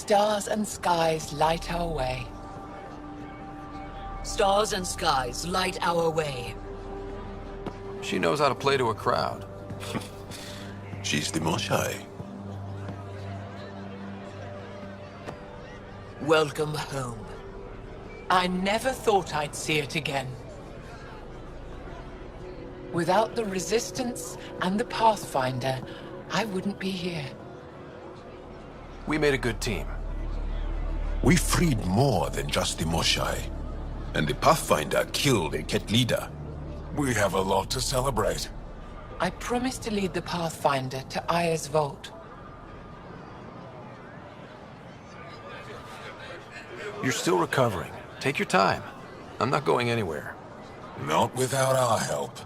Stars and skies light our way. Stars and skies light our way. She knows how to play to a crowd. She's the Moshai. Welcome home. I never thought I'd see it again. Without the Resistance and the Pathfinder, I wouldn't be here. We made a good team. We freed more than just the Moshai. And the Pathfinder killed a Ket leader. We have a lot to celebrate. I promised to lead the Pathfinder to Aya's vault. You're still recovering. Take your time. I'm not going anywhere. Not without our help.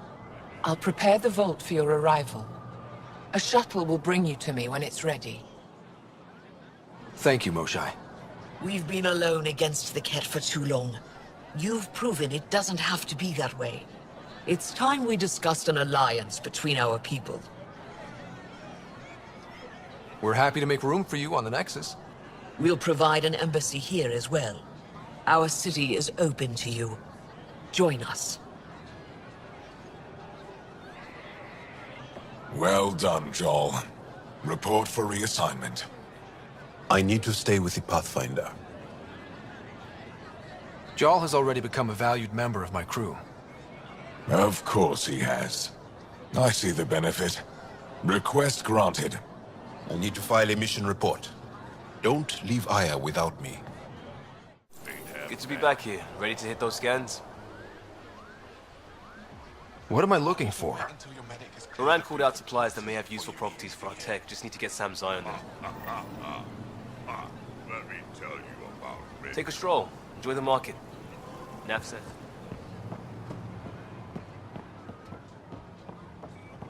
I'll prepare the vault for your arrival. A shuttle will bring you to me when it's ready. Thank you, Moshai. We've been alone against the Ket for too long. You've proven it doesn't have to be that way. It's time we discussed an alliance between our people. We're happy to make room for you on the Nexus. We'll provide an embassy here as well. Our city is open to you. Join us. Well done, Joel. Report for reassignment. I need to stay with the Pathfinder. Jarl has already become a valued member of my crew. Of course he has. I see the benefit. Request granted. I need to file a mission report. Don't leave Aya without me. Good to be back here, ready to hit those scans. What am I looking for? Moran called out supplies that may have useful properties for our tech. Just need to get Sam's eye on them. Let me tell you about Rick. Take a stroll. Enjoy the market. Nafset.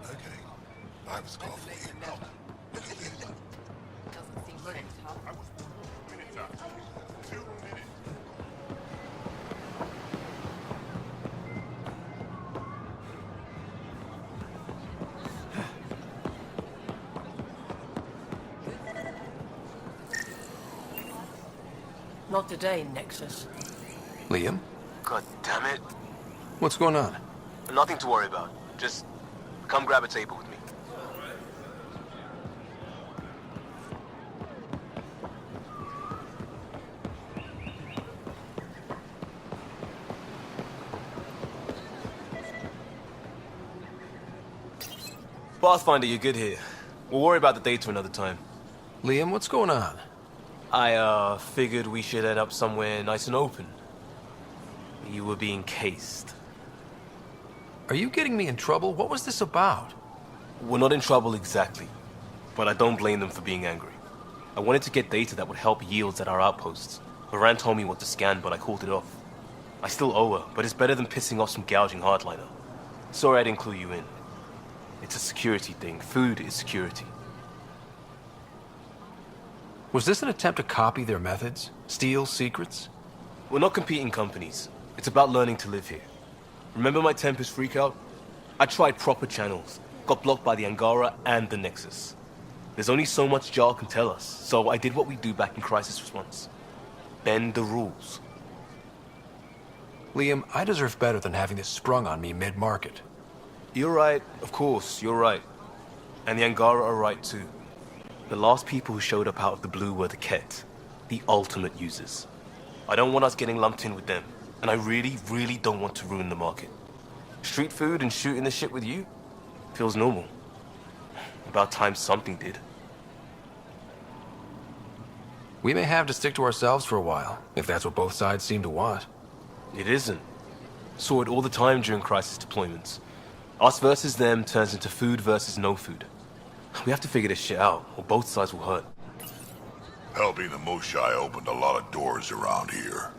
Okay. I was called for you. Look at you. I was 2 minutes out. 2 minutes. Not today, Nexus. Liam? God damn it. What's going on? Nothing to worry about. Just come grab a table with me. Pathfinder, you're good here. We'll worry about the data another time. Liam, what's going on? I, figured we should head up somewhere nice and open. You were being cased. Are you getting me in trouble? What was this about? We're not in trouble exactly, but I don't blame them for being angry. I wanted to get data that would help yields at our outposts. Moran told me what to scan, but I called it off. I still owe her, but it's better than pissing off some gouging hardliner. Sorry I didn't clue you in. It's a security thing. Food is security. Was this an attempt to copy their methods? Steal secrets? We're not competing companies. It's about learning to live here. Remember my Tempest freakout? I tried proper channels, got blocked by the Angara and the Nexus. There's only so much Jarl can tell us, so I did what we do back in crisis response. Bend the rules. Liam, I deserve better than having this sprung on me mid-market. You're right, of course, you're right. And the Angara are right too. The last people who showed up out of the blue were the Ket, the ultimate users. I don't want us getting lumped in with them, and I really, really don't want to ruin the market. Street food and shooting the shit with you feels normal. About time something did. We may have to stick to ourselves for a while, if that's what both sides seem to want. It isn't. Saw it all the time during crisis deployments. Us versus them turns into food versus no food. We have to figure this shit out, or both sides will hurt. Helping the Moshai opened a lot of doors around here.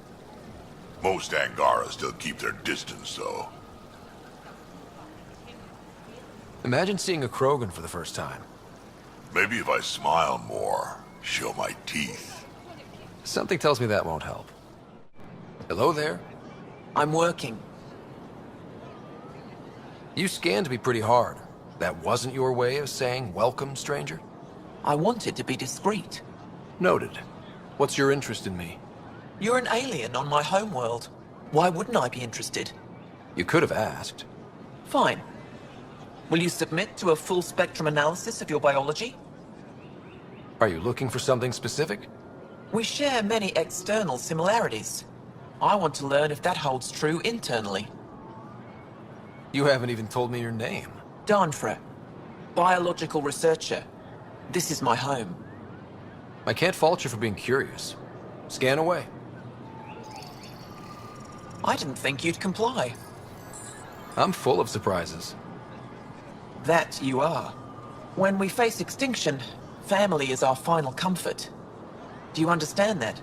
Most Angara still keep their distance, though. Imagine seeing a Krogan for the first time. Maybe if I smile more, show my teeth. Something tells me that won't help. Hello there. I'm working. You scanned me pretty hard. That wasn't your way of saying welcome, stranger? I wanted to be discreet. Noted. What's your interest in me? You're an alien on my homeworld. Why wouldn't I be interested? You could have asked. Fine. Will you submit to a full spectrum analysis of your biology? Are you looking for something specific? We share many external similarities. I want to learn if that holds true internally. You haven't even told me your name. Danfra, biological researcher. This is my home. I can't fault you for being curious. Scan away. I didn't think you'd comply. I'm full of surprises. That you are. When we face extinction, family is our final comfort. Do you understand that?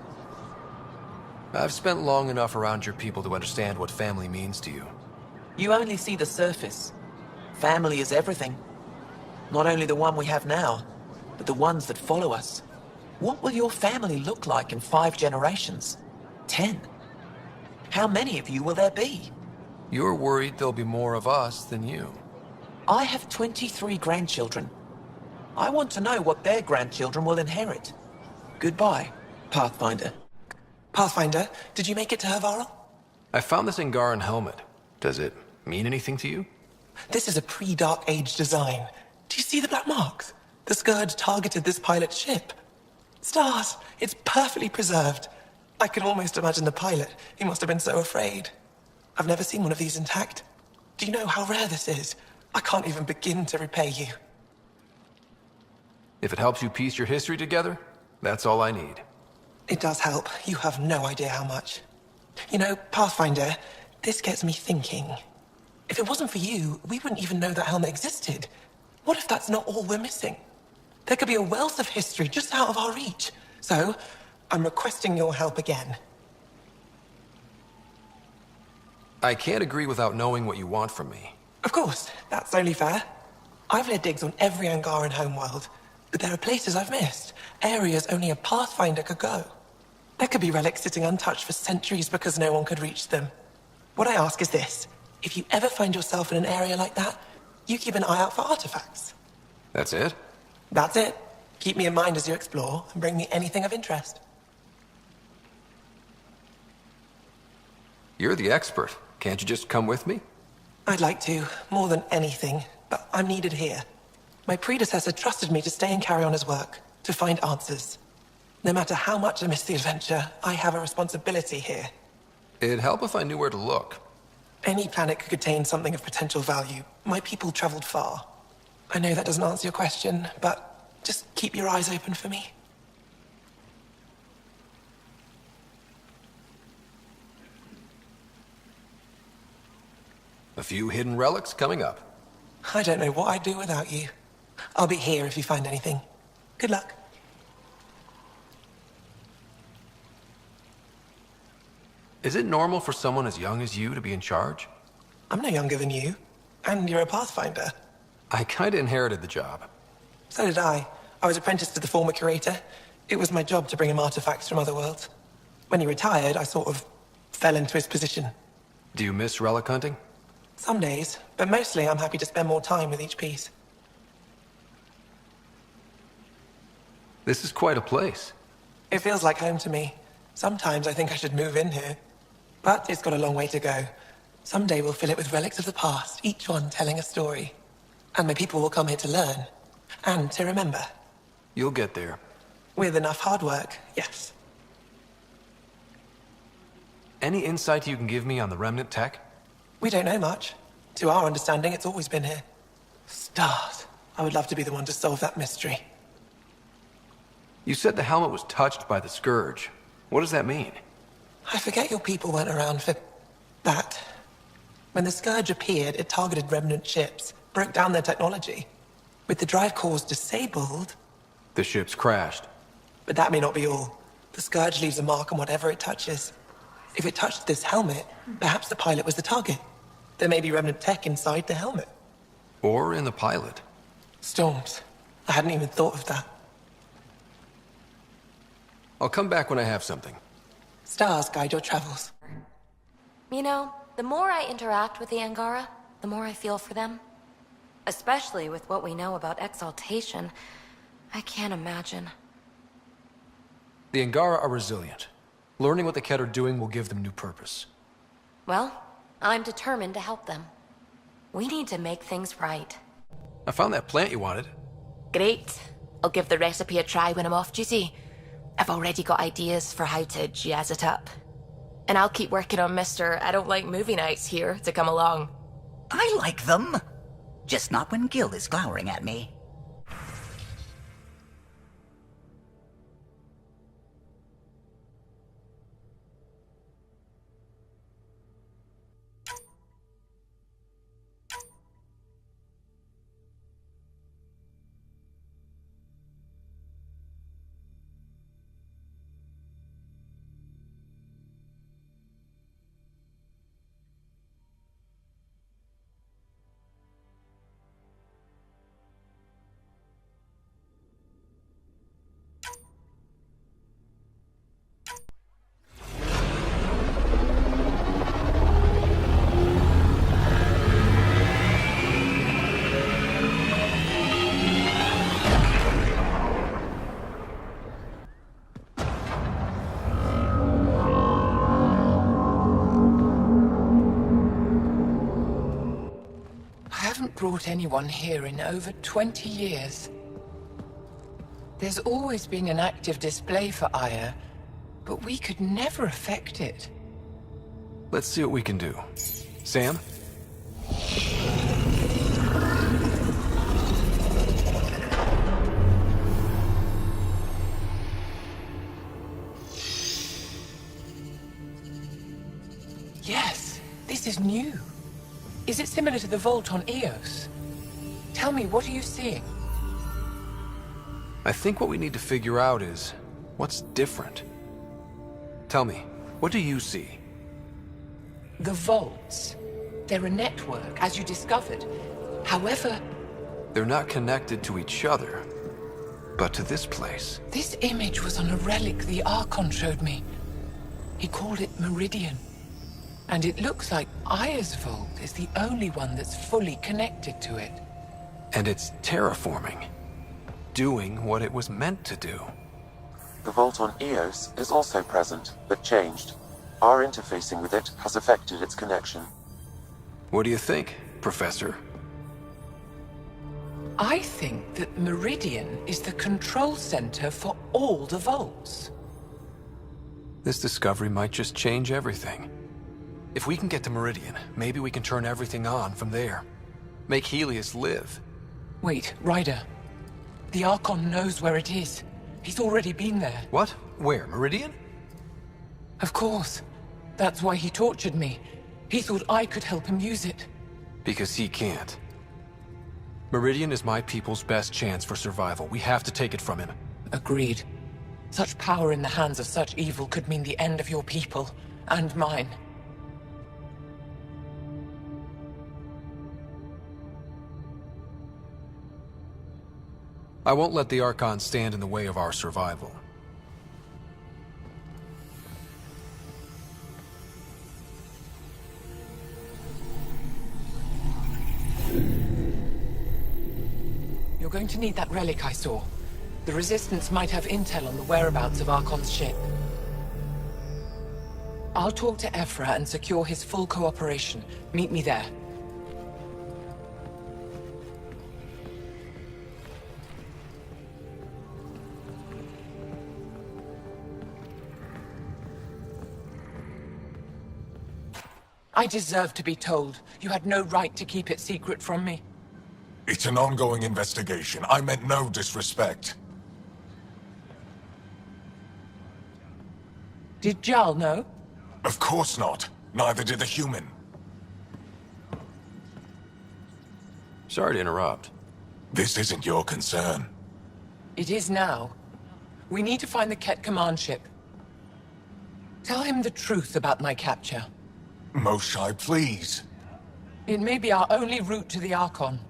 I've spent long enough around your people to understand what family means to you. You only see the surface. Family is everything. Not only the one we have now, but the ones that follow us. What will your family look like in 5 generations? 10? How many of you will there be? You're worried there'll be more of us than you. I have 23 grandchildren. I want to know what their grandchildren will inherit. Goodbye, Pathfinder. Pathfinder, did you make it to Havarl? I found this Angaran helmet. Does it mean anything to you? This is a pre-Dark Age design. Do you see the black marks? The Scourge targeted this pilot's ship. Stars, it's perfectly preserved. I can almost imagine the pilot. He must have been so afraid. I've never seen one of these intact. Do you know how rare this is? I can't even begin to repay you. If it helps you piece your history together, that's all I need. It does help. You have no idea how much. You know, Pathfinder, this gets me thinking. If it wasn't for you, we wouldn't even know that helmet existed. What if that's not all we're missing? There could be a wealth of history just out of our reach. So, I'm requesting your help again. I can't agree without knowing what you want from me. Of course, that's only fair. I've led digs on every Angaran homeworld, but there are places I've missed, areas only a Pathfinder could go. There could be relics sitting untouched for centuries because no one could reach them. What I ask is this: if you ever find yourself in an area like that, you keep an eye out for artifacts. That's it? That's it. Keep me in mind as you explore, and bring me anything of interest. You're the expert. Can't you just come with me? I'd like to, more than anything, but I'm needed here. My predecessor trusted me to stay and carry on his work, to find answers. No matter how much I miss the adventure, I have a responsibility here. It'd help if I knew where to look. Any planet could contain something of potential value. My people traveled far. I know that doesn't answer your question, but just keep your eyes open for me. A few hidden relics coming up. I don't know what I'd do without you. I'll be here if you find anything. Good luck. Is it normal for someone as young as you to be in charge? I'm no younger than you, and you're a Pathfinder. I kinda inherited the job. So did I. I was apprenticed to the former curator. It was my job to bring him artifacts from other worlds. When he retired, I sort of fell into his position. Do you miss relic hunting? Some days, but mostly I'm happy to spend more time with each piece. This is quite a place. It feels like home to me. Sometimes I think I should move in here. But it's got a long way to go. Someday we'll fill it with relics of the past, each one telling a story. And my people will come here to learn. And to remember. You'll get there. With enough hard work, yes. Any insight you can give me on the remnant tech? We don't know much. To our understanding, it's always been here. Stars. I would love to be the one to solve that mystery. You said the helmet was touched by the Scourge. What does that mean? I forget your people weren't around for that. When the Scourge appeared, it targeted remnant ships, broke down their technology. With the drive cores disabled... The ships crashed. But that may not be all. The Scourge leaves a mark on whatever it touches. If it touched this helmet, perhaps the pilot was the target. There may be remnant tech inside the helmet. Or in the pilot. Storms. I hadn't even thought of that. I'll come back when I have something. Stars guide your travels. You know, the more I interact with the Angara, the more I feel for them. Especially with what we know about exaltation. I can't imagine. The Angara are resilient. Learning what the Ket are doing will give them new purpose. Well, I'm determined to help them. We need to make things right. I found that plant you wanted. Great. I'll give the recipe a try when I'm off duty. I've already got ideas for how to jazz it up. And I'll keep working on Mr. I don't like movie nights here to come along. I like them. Just not when Gil is glowering at me. Brought anyone here in over 20 years. There's always been an active display for Aya, but we could never affect it. Let's see what we can do. Sam? Yes, this is new. Is it similar to the vault on Eos? Tell me, what are you seeing? I think what we need to figure out is what's different. Tell me, what do you see? The vaults. They're a network, as you discovered. However... They're not connected to each other, but to this place. This image was on a relic the Archon showed me. He called it Meridian. And it looks like Aya's vault is the only one that's fully connected to it. And it's terraforming. Doing what it was meant to do. The vault on Eos is also present, but changed. Our interfacing with it has affected its connection. What do you think, Professor? I think that Meridian is the control center for all the vaults. This discovery might just change everything. If we can get to Meridian, maybe we can turn everything on from there. Make Helios live. Wait, Ryder. The Archon knows where it is. He's already been there. What? Where? Meridian? Of course. That's why he tortured me. He thought I could help him use it. Because he can't. Meridian is my people's best chance for survival. We have to take it from him. Agreed. Such power in the hands of such evil could mean the end of your people, and mine. I won't let the Archon stand in the way of our survival. You're going to need that relic I saw. The Resistance might have intel on the whereabouts of Archon's ship. I'll talk to Ephra and secure his full cooperation. Meet me there. I deserve to be told. You had no right to keep it secret from me. It's an ongoing investigation. I meant no disrespect. Did Jal know? Of course not. Neither did the human. Sorry to interrupt. This isn't your concern. It is now. We need to find the Ket command ship. Tell him the truth about my capture. Moshai, please. It may be our only route to the Archon.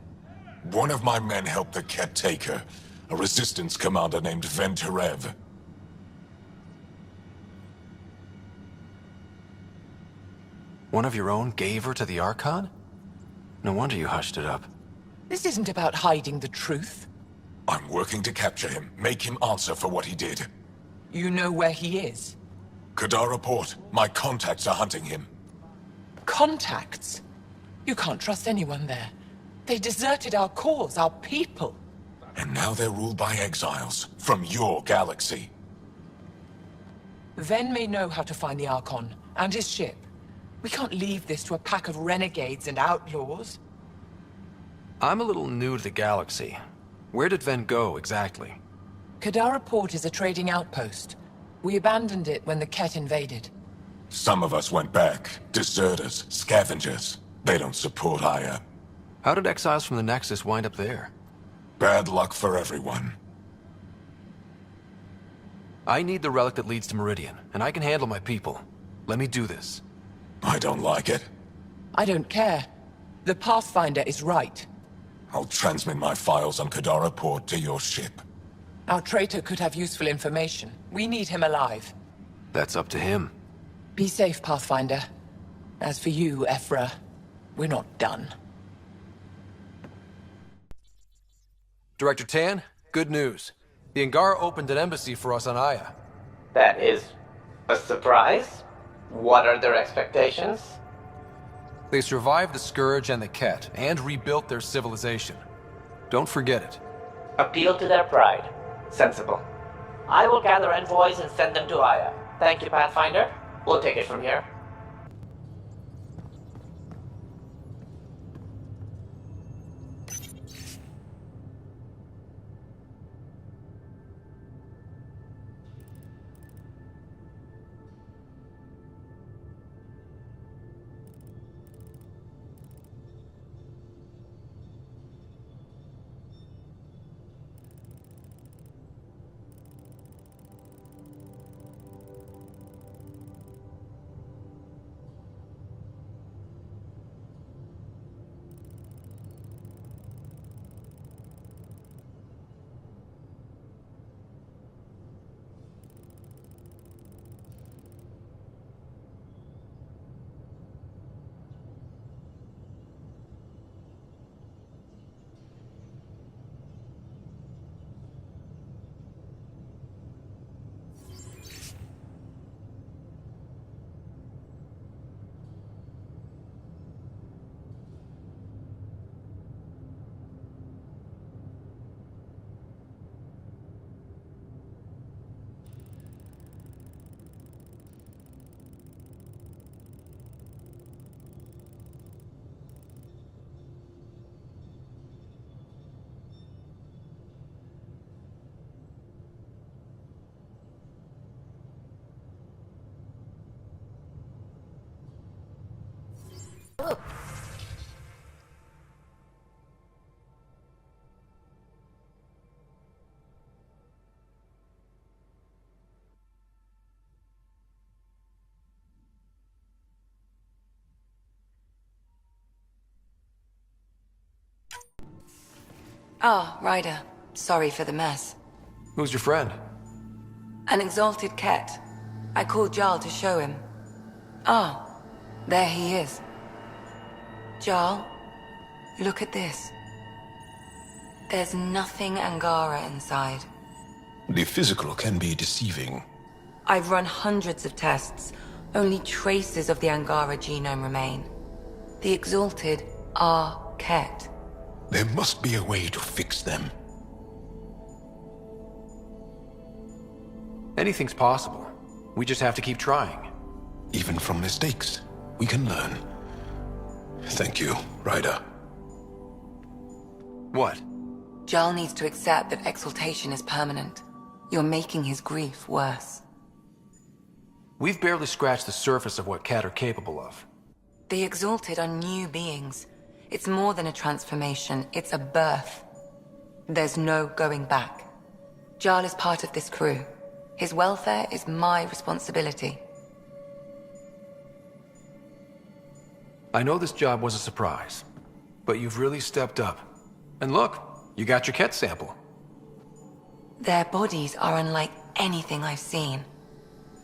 One of my men helped the Ket take her. A resistance commander named Venturev. One of your own gave her to the Archon? No wonder you hushed it up. This isn't about hiding the truth. I'm working to capture him, make him answer for what he did. You know where he is? Kadara Port. My contacts are hunting him. Contacts? You can't trust anyone there. They deserted our cause, our people. And now they're ruled by exiles from your galaxy. Ven may know how to find the Archon and his ship. We can't leave this to a pack of renegades and outlaws. I'm a little new to the galaxy. Where did Ven go, exactly? Kadara Port is a trading outpost. We abandoned it when the Ket invaded. Some of us went back. Deserters, scavengers. They don't support Aya. How did exiles from the Nexus wind up there? Bad luck for everyone. I need the relic that leads to Meridian, and I can handle my people. Let me do this. I don't like it. I don't care. The Pathfinder is right. I'll transmit my files on Kadara Port to your ship. Our traitor could have useful information. We need him alive. That's up to him. Be safe, Pathfinder. As for you, Ephra, we're not done. Director Tan, good news. The Angara opened an embassy for us on Aya. That is a surprise? What are their expectations? They survived the Scourge and the Ket, and rebuilt their civilization. Don't forget it. Appeal to their pride. Sensible. I will gather envoys and send them to Aya. Thank you, Pathfinder. We'll take it from here. Ah, Ryder. Sorry for the mess. Who's your friend? An exalted Ket. I called Jarl to show him. Ah, there he is. Jarl, look at this. There's nothing Angara inside. The physical can be deceiving. I've run hundreds of tests. Only traces of the Angara genome remain. The exalted are Ket. There must be a way to fix them. Anything's possible. We just have to keep trying. Even from mistakes, we can learn. Thank you, Ryder. What? Jarl needs to accept that exaltation is permanent. You're making his grief worse. We've barely scratched the surface of what Ket are capable of. The exalted are new beings. It's more than a transformation, it's a birth. There's no going back. Jarl is part of this crew. His welfare is my responsibility. I know this job was a surprise, but you've really stepped up. And look, you got your Ket sample. Their bodies are unlike anything I've seen.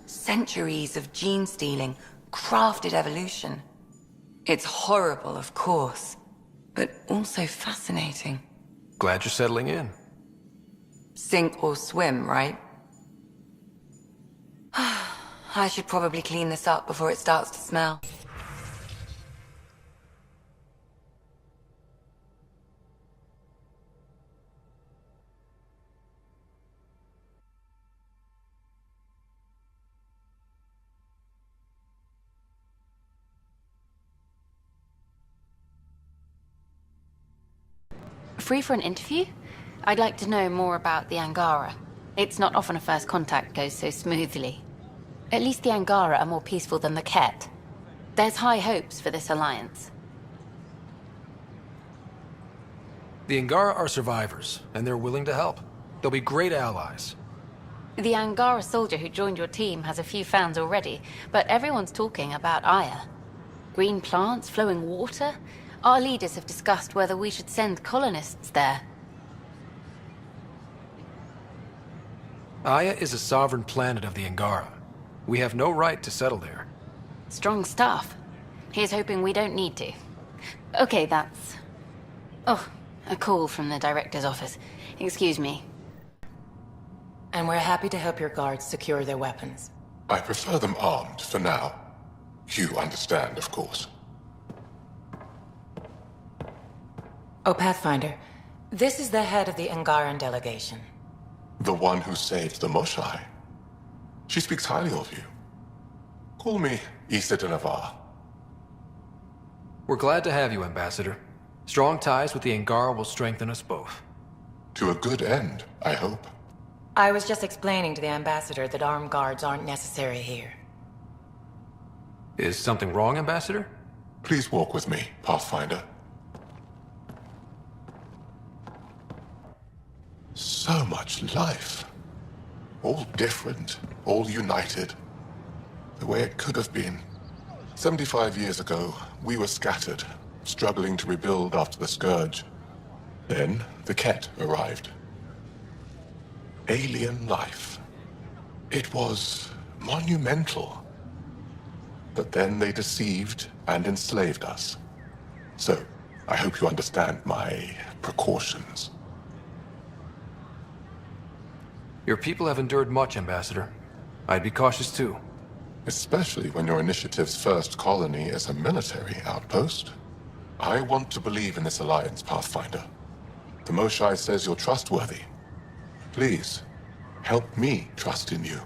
Centuries of gene stealing, crafted evolution. It's horrible, of course, but also fascinating. Glad you're settling in. Sink or swim, right? I should probably clean this up before it starts to smell. Free for an interview? I'd like to know more about the Angara. It's not often a first contact goes so smoothly. At least the Angara are more peaceful than the Ket. There's high hopes for this alliance. The Angara are survivors, and they're willing to help. They'll be great allies. The Angara soldier who joined your team has a few fans already, but everyone's talking about Aya. Green plants, flowing water. Our leaders have discussed whether we should send colonists there. Aya is a sovereign planet of the Angara. We have no right to settle there. Strong stuff. Here's hoping we don't need to. Okay, that's... Oh, a call from the director's office. Excuse me. And we're happy to help your guards secure their weapons. I prefer them armed for now. You understand, of course. Oh, Pathfinder, this is the head of the Angaran delegation. The one who saved the Moshai. She speaks highly of you. Call me Issa de Navarre. We're glad to have you, Ambassador. Strong ties with the Angara will strengthen us both. To a good end, I hope. I was just explaining to the Ambassador that armed guards aren't necessary here. Is something wrong, Ambassador? Please walk with me, Pathfinder. So much life. All different, all united. The way it could have been. 75 years ago, we were scattered, struggling to rebuild after the Scourge. Then, the Ket arrived. Alien life. It was monumental. But then they deceived and enslaved us. So, I hope you understand my precautions. Your people have endured much, Ambassador. I'd be cautious too. Especially when your initiative's first colony is a military outpost. I want to believe in this alliance, Pathfinder. The Moshai says you're trustworthy. Please, help me trust in you.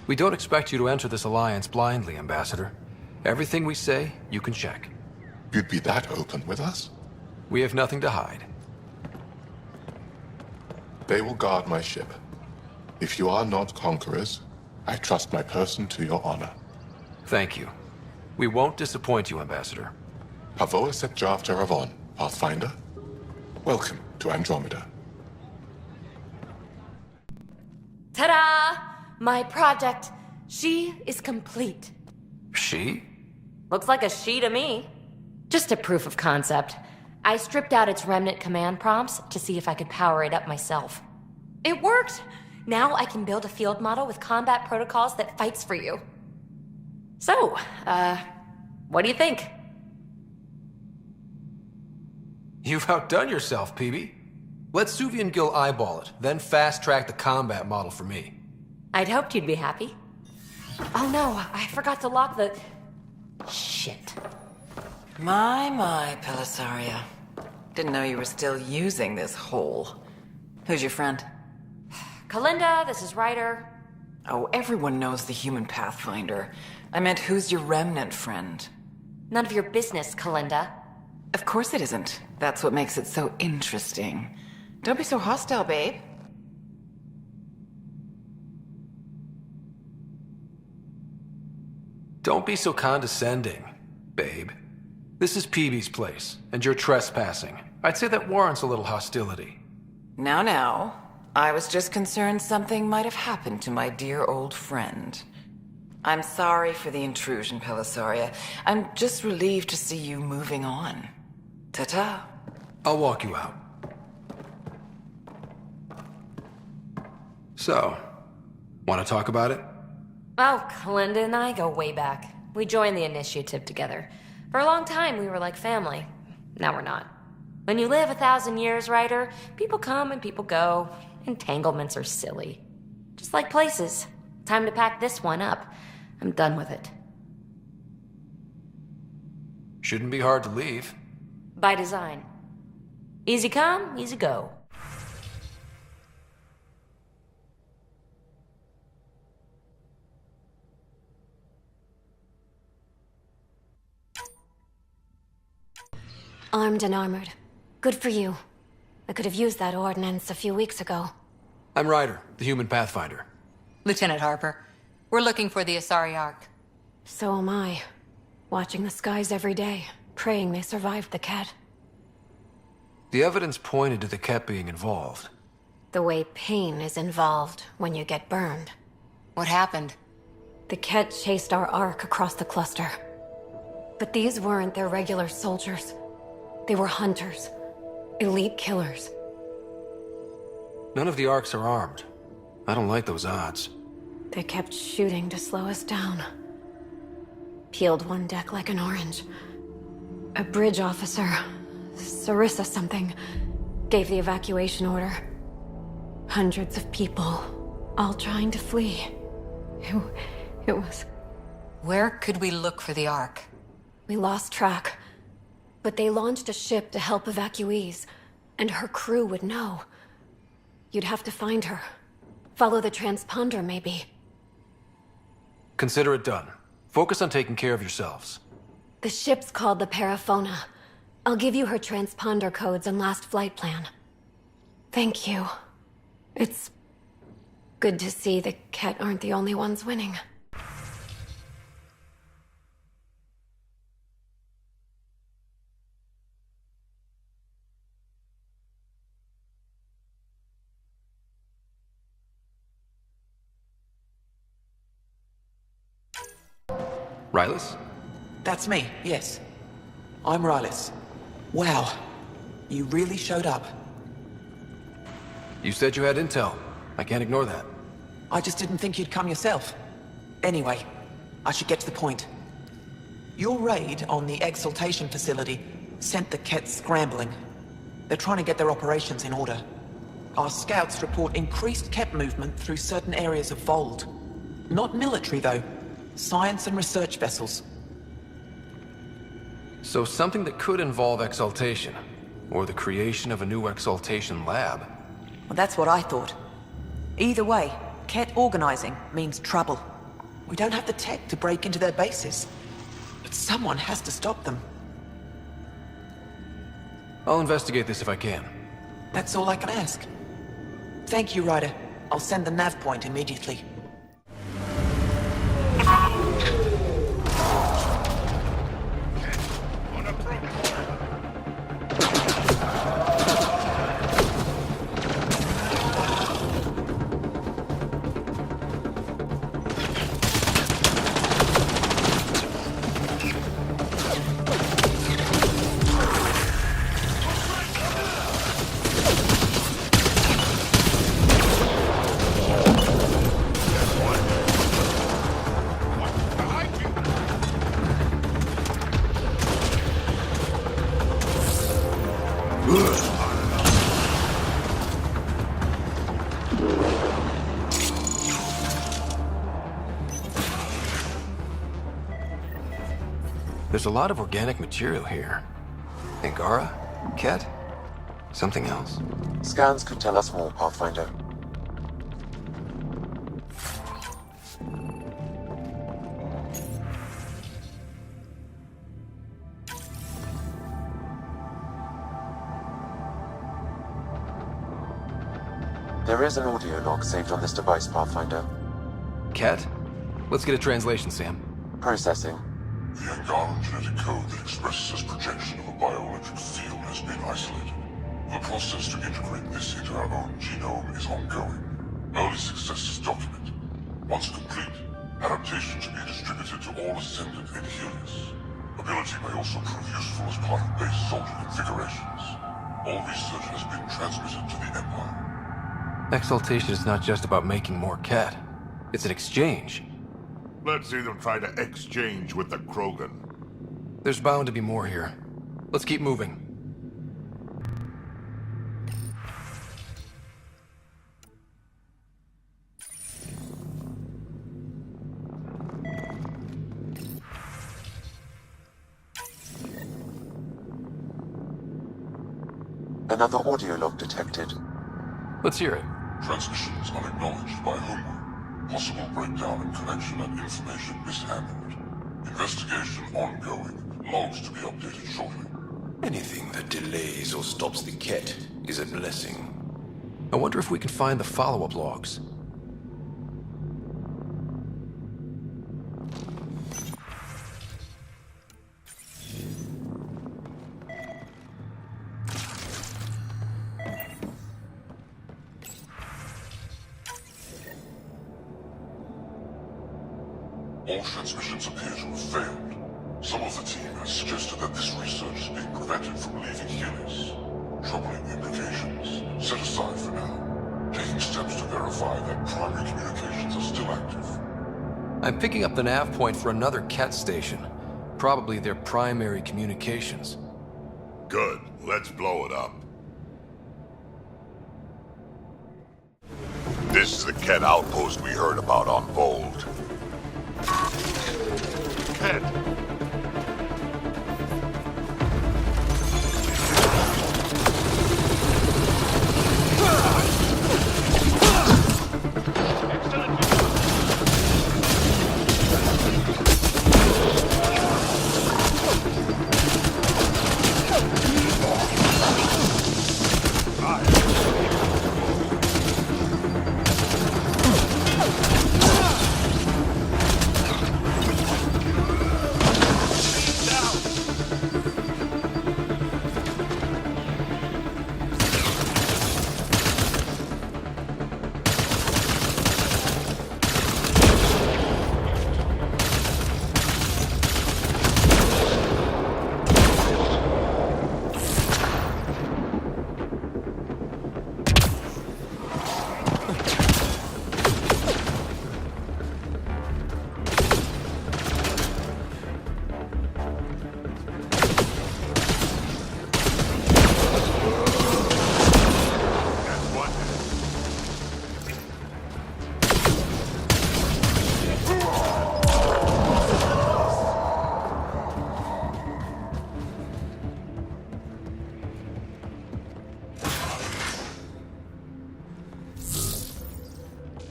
We don't expect you to enter this alliance blindly, Ambassador. Everything we say, you can check. You'd be that open with us? We have nothing to hide. They will guard my ship. If you are not conquerors, I trust my person to your honor. Thank you. We won't disappoint you, Ambassador. Pavoa set Javta Avon, Pathfinder. Welcome to Andrómeda. Ta-da! My project. She is complete. She? Looks like a she to me. Just a proof of concept. I stripped out its remnant command prompts to see if I could power it up myself. It worked! Now I can build a field model with combat protocols that fights for you. So, what do you think? You've outdone yourself, PB. Let Suvi and Gil eyeball it, then fast-track the combat model for me. I'd hoped you'd be happy. Oh no, I forgot to lock the... Shit. My, Pelisaria. Didn't know you were still using this hole. Who's your friend? Kalinda, this is Ryder. Oh, everyone knows the human Pathfinder. I meant, who's your remnant friend? None of your business, Kalinda. Of course it isn't. That's what makes it so interesting. Don't be so hostile, babe. Don't be so condescending, babe. This is PB's place, and you're trespassing. I'd say that warrants a little hostility. Now. I was just concerned something might have happened to my dear old friend. I'm sorry for the intrusion, Pelisaria. I'm just relieved to see you moving on. Ta-ta. I'll walk you out. So, want to talk about it? Oh, Kalinda and I go way back. We joined the initiative together. For a long time, we were like family. Now we're not. When you live 1,000 years, Ryder, people come and people go. Entanglements are silly. Just like places. Time to pack this one up. I'm done with it. Shouldn't be hard to leave. By design. Easy come, easy go. Armed and armored. Good for you. I could have used that ordnance a few weeks ago. I'm Ryder, the human pathfinder. Lieutenant Harper, we're looking for the Asari Ark. So am I. Watching the skies every day, praying they survived the Ket. The evidence pointed to the Ket being involved. The way pain is involved when you get burned. What happened? The Ket chased our Ark across the cluster. But these weren't their regular soldiers. They were hunters. Elite killers. None of the Arks are armed. I don't like those odds. They kept shooting to slow us down. Peeled one deck like an orange. A bridge officer, Sarissa something, gave the evacuation order. Hundreds of people, all trying to flee. It was... Where could we look for the Ark? We lost track. But they launched a ship to help evacuees, and her crew would know. You'd have to find her. Follow the transponder, maybe. Consider it done. Focus on taking care of yourselves. The ship's called the Paraphona. I'll give you her transponder codes and last flight plan. Thank you. It's good to see the Ket aren't the only ones winning. Rylus? That's me, yes. I'm Rylus. Wow. You really showed up. You said you had intel. I can't ignore that. I just didn't think you'd come yourself. Anyway, I should get to the point. Your raid on the exaltation facility sent the Ket scrambling. They're trying to get their operations in order. Our scouts report increased Ket movement through certain areas of Vold. Not military, though. Science and research vessels. So something that could involve exaltation, or the creation of a new exaltation lab. Well, that's what I thought. Either way, Ket organizing means trouble. We don't have the tech to break into their bases. But someone has to stop them. I'll investigate this if I can. That's all I can ask. Thank you, Ryder. I'll send the nav point immediately. There's a lot of organic material here. Angara? Ket? Something else? Scans could tell us more, Pathfinder. There is an audio log saved on this device, Pathfinder. Ket? Let's get a translation, Sam. Processing. The Angaran genetic code that expresses this projection of a bioelectric field has been isolated. The process to integrate this into our own genome is ongoing. Early successes documented. Once complete, adaptations will be distributed to all Ascendant in Helios. Ability may also prove useful as part of base soldier configurations. All research has been transmitted to the Empire. Exaltation is not just about making more Ket. It's an exchange. Let's see them try to exchange with the Krogan. There's bound to be more here. Let's keep moving. Another audio log detected. Let's hear it. Transmissions unacknowledged by Homeworld. Possible breakdown in connection and information mishandled. Investigation ongoing. Logs to be updated shortly. Anything that delays or stops the Ket is a blessing. I wonder if we can find the follow-up logs. All transmissions appear to have failed. Some of the team has suggested that this research is being prevented from leaving Helios. Troubling implications. Set aside for now. Taking steps to verify that primary communications are still active. I'm picking up the nav point for another Ket station. Probably their primary communications. Good. Let's blow it up. This is the Ket outpost we heard about on Bold. Ket!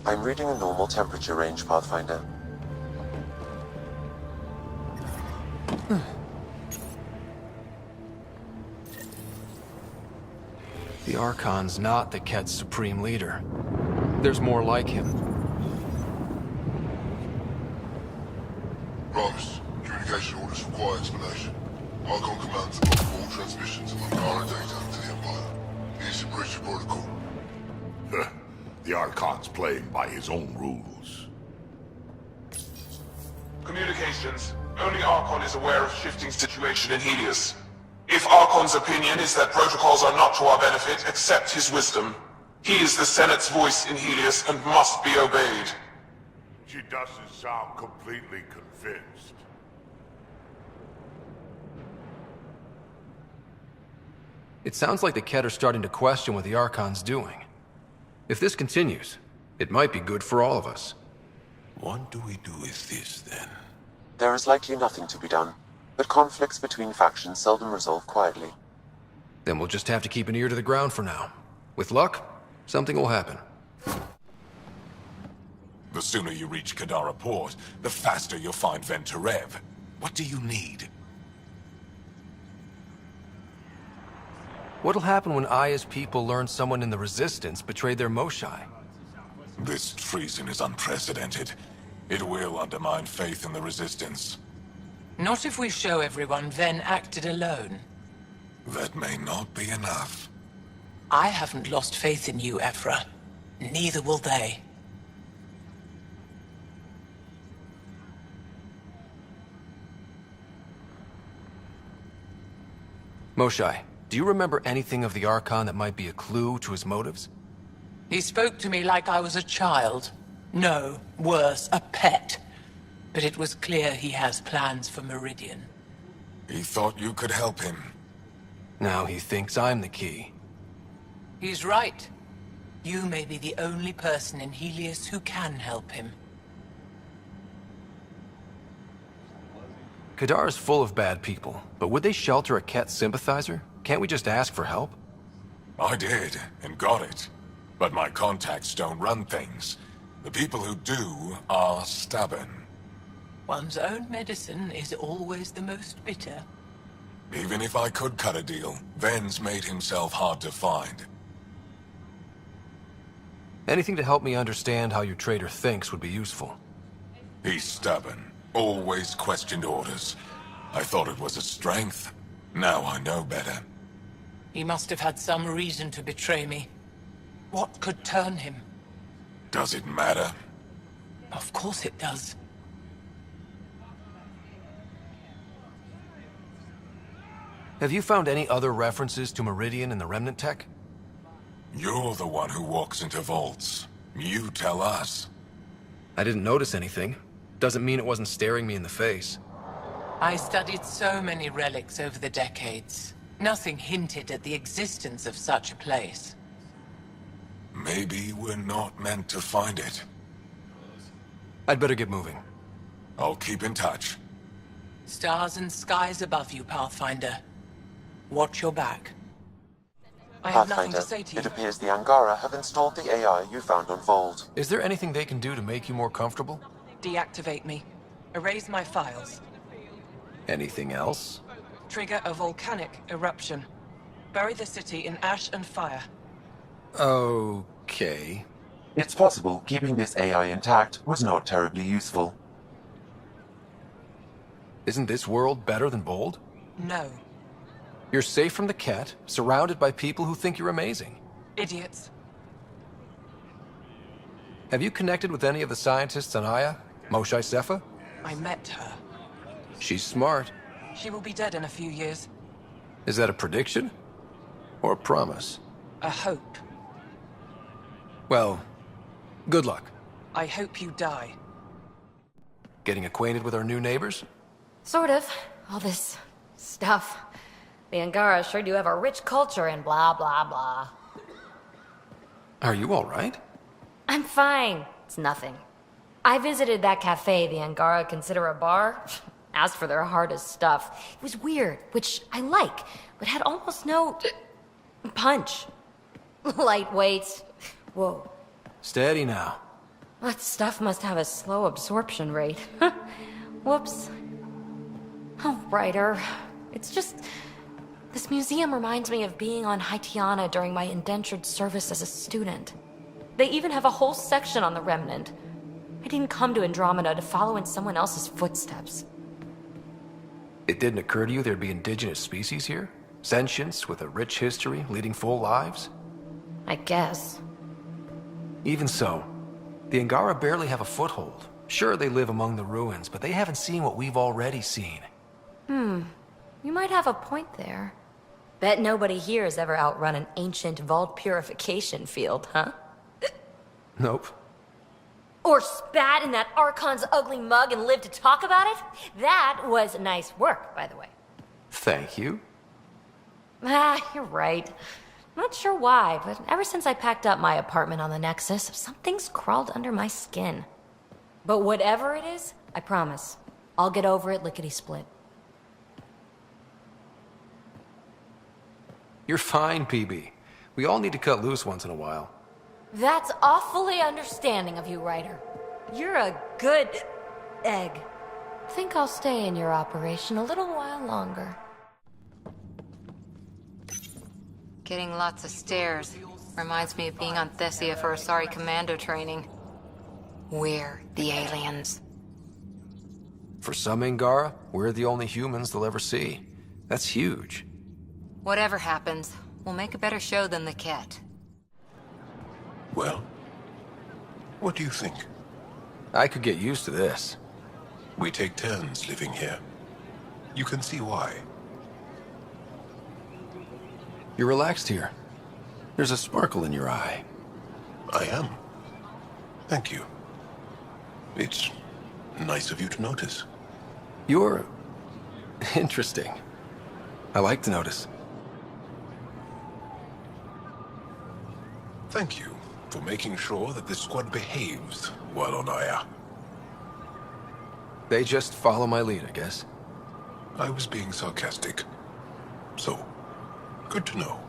I'm reading a normal temperature range, Pathfinder. The Archon's not the Ket's supreme leader. There's more like him. Primus, communication orders require explanation. Archon commands to block all transmissions of Angara data to the Empire. Needs to breach the protocol. The Archon's playing by his own rules. Communications. Only Archon is aware of shifting situation in Helios. If Archon's opinion is that protocols are not to our benefit, accept his wisdom. He is the Senate's voice in Helios and must be obeyed. She doesn't sound completely convinced. It sounds like the Ket are starting to question what the Archon's doing. If this continues, it might be good for all of us. What do we do with this, then? There is likely nothing to be done, but conflicts between factions seldom resolve quietly. Then we'll just have to keep an ear to the ground for now. With luck, something will happen. The sooner you reach Kadara Port, the faster you'll find Venturev. What do you need? What'll happen when Aya's people learn someone in the Resistance betrayed their Moshai? This treason is unprecedented. It will undermine faith in the Resistance. Not if we show everyone Ven acted alone. That may not be enough. I haven't lost faith in you, Ephra. Neither will they. Moshai, do you remember anything of the Archon that might be a clue to his motives? He spoke to me like I was a child. No, worse, a pet. But it was clear he has plans for Meridian. He thought you could help him. Now he thinks I'm the key. He's right. You may be the only person in Helios who can help him. Kadara's full of bad people, but would they shelter a Ket sympathizer? Can't we just ask for help? I did, and got it. But my contacts don't run things. The people who do are stubborn. One's own medicine is always the most bitter. Even if I could cut a deal, Ven's made himself hard to find. Anything to help me understand how your traitor thinks would be useful. He's stubborn. Always questioned orders. I thought it was a strength. Now I know better. He must have had some reason to betray me. What could turn him? Does it matter? Of course it does. Have you found any other references to Meridian in the Remnant tech? You're the one who walks into vaults. You tell us. I didn't notice anything. Doesn't mean it wasn't staring me in the face. I studied so many relics over the decades. Nothing hinted at the existence of such a place. Maybe we're not meant to find it. I'd better get moving. I'll keep in touch. Stars and skies above you, Pathfinder. Watch your back. I have nothing Pathfinder, to say to you. it appears the Angara have installed the AI you found on Vault. Is there anything they can do to make you more comfortable? Deactivate me. Erase my files. Anything else? Trigger a volcanic eruption. Bury the city in ash and fire. Okay. It's possible keeping this AI intact was not terribly useful. Isn't this world better than Bold? No. You're safe from the Ket, surrounded by people who think you're amazing. Idiots. Have you connected with any of the scientists on Aya? Moshae Sepha? I met her. She's smart. She will be dead in a few years. Is that a prediction? Or a promise? A hope. Well, good luck. I hope you die. Getting acquainted with our new neighbors? Sort of. All this stuff. The Angara sure do have a rich culture and blah, blah, blah. Are you all right? I'm fine. It's nothing. I visited that cafe the Angara consider a bar. Asked for their hardest stuff. It was weird, which I like, but had almost no punch. Lightweight. Whoa. Steady now. That stuff must have a slow absorption rate. Whoops. Oh, Ryder. It's just... This museum reminds me of being on Haitiana during my indentured service as a student. They even have a whole section on the Remnant. I didn't come to Andrómeda to follow in someone else's footsteps. It didn't occur to you there'd be indigenous species here? Sentients with a rich history, leading full lives? I guess. Even so, the Angara barely have a foothold. Sure, they live among the ruins, but they haven't seen what we've already seen. You might have a point there. Bet nobody here has ever outrun an ancient vault purification field, huh? Nope. Or spat in that Archon's ugly mug and lived to talk about it? That was nice work, by the way. Thank you. You're right. Not sure why, but ever since I packed up my apartment on the Nexus, something's crawled under my skin. But whatever it is, I promise, I'll get over it lickety-split. You're fine, PB. We all need to cut loose once in a while. That's awfully understanding of you, Ryder. You're a good egg. Think I'll stay in your operation a little while longer. Getting lots of stares. Reminds me of being on Thessia for Asari commando training. We're the aliens. For some Angara, we're the only humans they'll ever see. That's huge. Whatever happens, we'll make a better show than the Ket. Well, what do you think? I could get used to this. We take turns living here. You can see why. You're relaxed here. There's a sparkle in your eye. I am. Thank you. It's nice of you to notice. You're... interesting. I like to notice. Thank you for making sure that the squad behaves while on Aya. They just follow my lead, I guess. I was being sarcastic. So, good to know.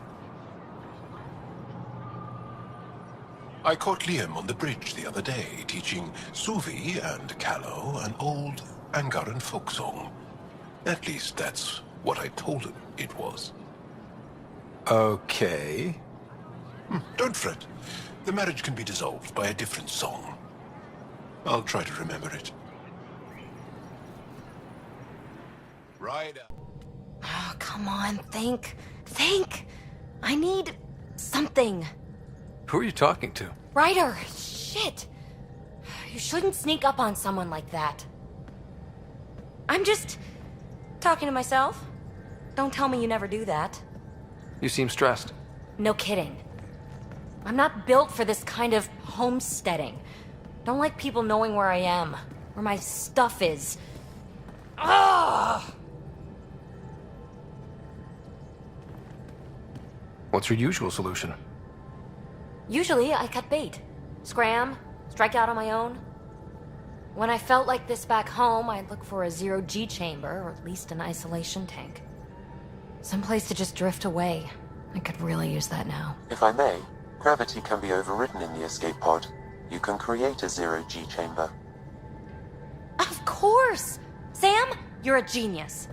I caught Liam on the bridge the other day, teaching Suvi and Callow an old Angaran folk song. At least that's what I told him it was. Okay. Don't fret. The marriage can be dissolved by a different song. I'll try to remember it. Ryder. Oh, come on, think. Think! I need something. Who are you talking to? Ryder, shit! You shouldn't sneak up on someone like that. I'm just talking to myself. Don't tell me you never do that. You seem stressed. No kidding. I'm not built for this kind of homesteading. Don't like people knowing where I am, where my stuff is. Ugh! What's your usual solution? Usually, I cut bait. Scram, strike out on my own. When I felt like this back home, I'd look for a zero-G chamber, or at least an isolation tank. Someplace to just drift away. I could really use that now. If I may, gravity can be overridden in the escape pod. You can create a zero-G chamber. Of course! Sam, you're a genius.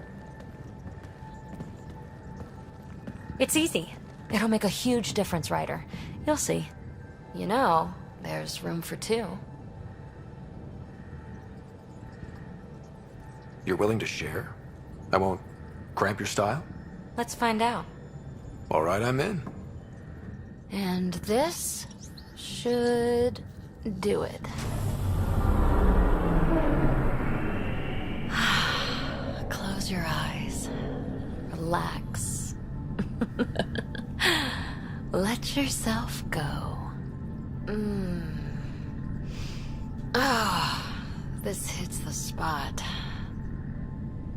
It's easy. It'll make a huge difference, Ryder. You'll see. You know, there's room for two. You're willing to share? I won't cramp your style? Let's find out. All right, I'm in. And this should do it. Close your eyes. Relax. Let yourself go. This hits the spot.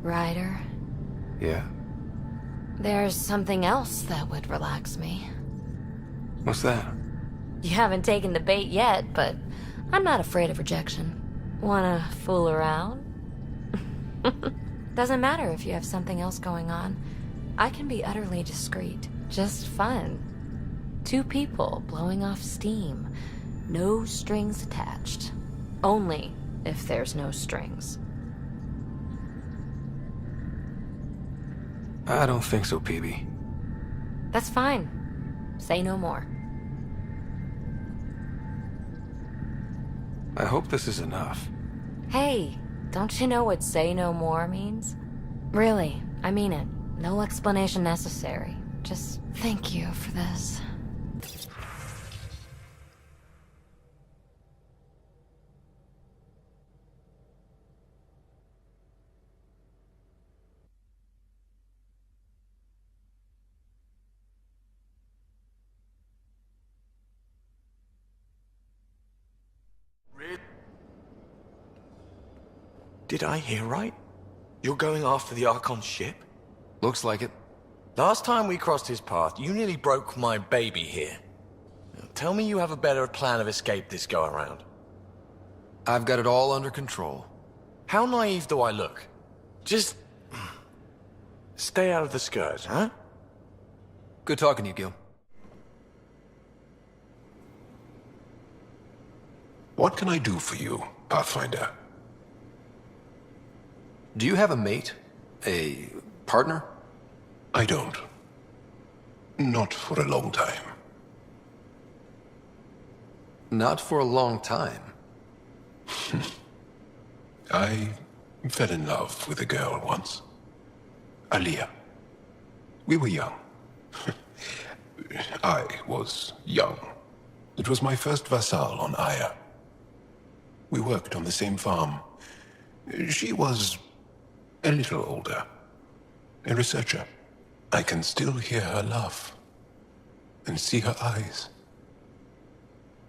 Ryder? Yeah? There's something else that would relax me. What's that? You haven't taken the bait yet, but I'm not afraid of rejection. Wanna fool around? Doesn't matter if you have something else going on. I can be utterly discreet. Just fun. Two people blowing off steam. No strings attached. Only if there's no strings. I don't think so, Peebee. That's fine. Say no more. I hope this is enough. Hey, don't you know what say no more means? Really, I mean it. No explanation necessary. Just thank you for this. Did I hear right? You're going after the Archon ship? Looks like it. Last time we crossed his path, you nearly broke my baby here. Now, tell me you have a better plan of escape this go-around. I've got it all under control. How naive do I look? Just... stay out of the skirt, huh? Good talking to you, Gil. What can I do for you, Pathfinder? Do you have a mate? A partner? I don't. Not for a long time. Not for a long time? I fell in love with a girl once. Aliyah. We were young. I was young. It was my first vassal on Aya. We worked on the same farm. She was a little older. A researcher. I can still hear her laugh. And see her eyes.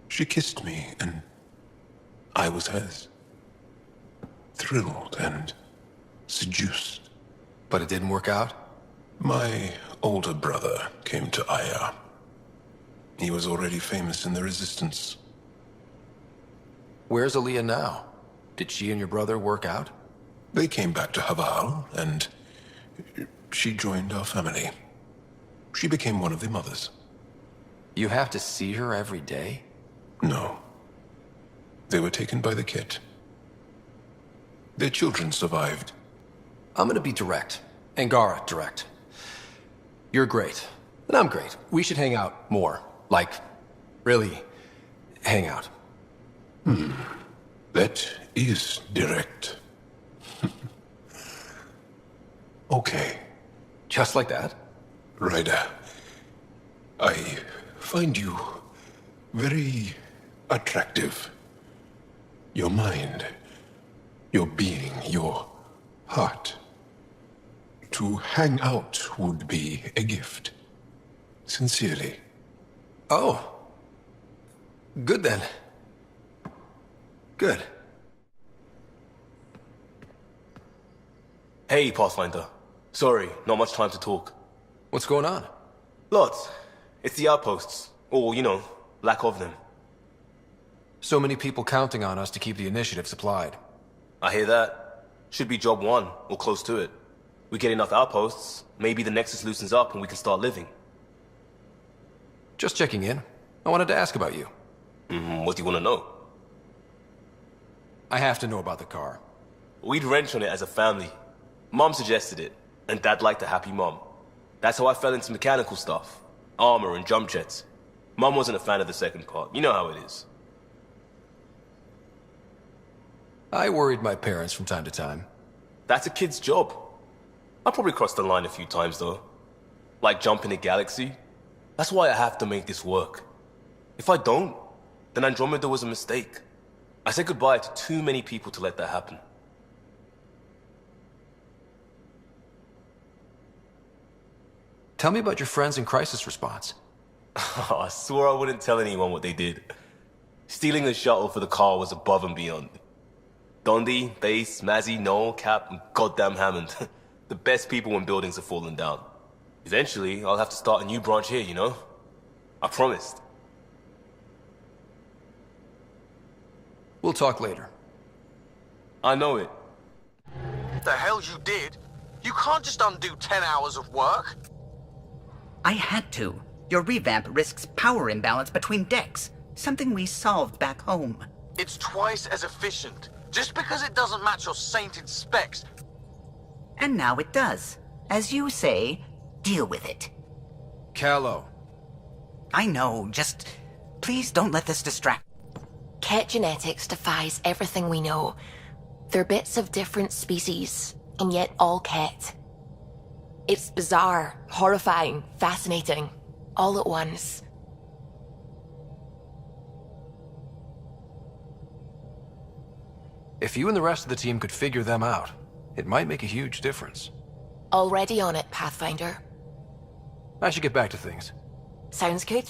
She kissed me, and I was hers. Thrilled and seduced. But it didn't work out? My older brother came to Aya. He was already famous in the Resistance. Where's Aliyah now? Did she and your brother work out? They came back to Haval, and she joined our family. She became one of the mothers. You have to see her every day? No. They were taken by the Ket. Their children survived. I'm gonna be direct. Angara, direct. You're great. And I'm great. We should hang out more. Like, really, hang out. That is direct. Okay. Just like that? Ryder, I find you very attractive. Your mind, your being, your heart. To hang out would be a gift. Sincerely. Oh. Good then. Good. Hey, Pathfinder. Sorry, not much time to talk. What's going on? Lots. It's the outposts. Or, you know, lack of them. So many people counting on us to keep the initiative supplied. I hear that. Should be job one, or close to it. We get enough outposts, maybe the Nexus loosens up and we can start living. Just checking in. I wanted to ask about you. What do you want to know? I have to know about the car. We'd wrench on it as a family. Mom suggested it, and Dad liked a happy mom. That's how I fell into mechanical stuff. Armor and jump jets. Mom wasn't a fan of the second part. You know how it is. I worried my parents from time to time. That's a kid's job. I probably crossed the line a few times, though. Like jumping a galaxy. That's why I have to make this work. If I don't, then Andrómeda was a mistake. I said goodbye to too many people to let that happen. Tell me about your friends in crisis response. I swore I wouldn't tell anyone what they did. Stealing the shuttle for the car was above and beyond. Dondi, Base, Mazzy, Noel, Cap, and goddamn Hammond. The best people when buildings have fallen down. Eventually, I'll have to start a new branch here, you know? I promised. We'll talk later. I know it. The hell you did? You can't just undo 10 hours of work. I had to. Your revamp risks power imbalance between decks, something we solved back home. It's twice as efficient. Just because it doesn't match your sainted specs. And now it does. As you say, deal with it. Callow. I know, just please don't let this distract. Ket genetics defies everything we know. They're bits of different species, and yet all Ket. It's bizarre, horrifying, fascinating, all at once. If you and the rest of the team could figure them out, it might make a huge difference. Already on it, Pathfinder. I should get back to things. Sounds good.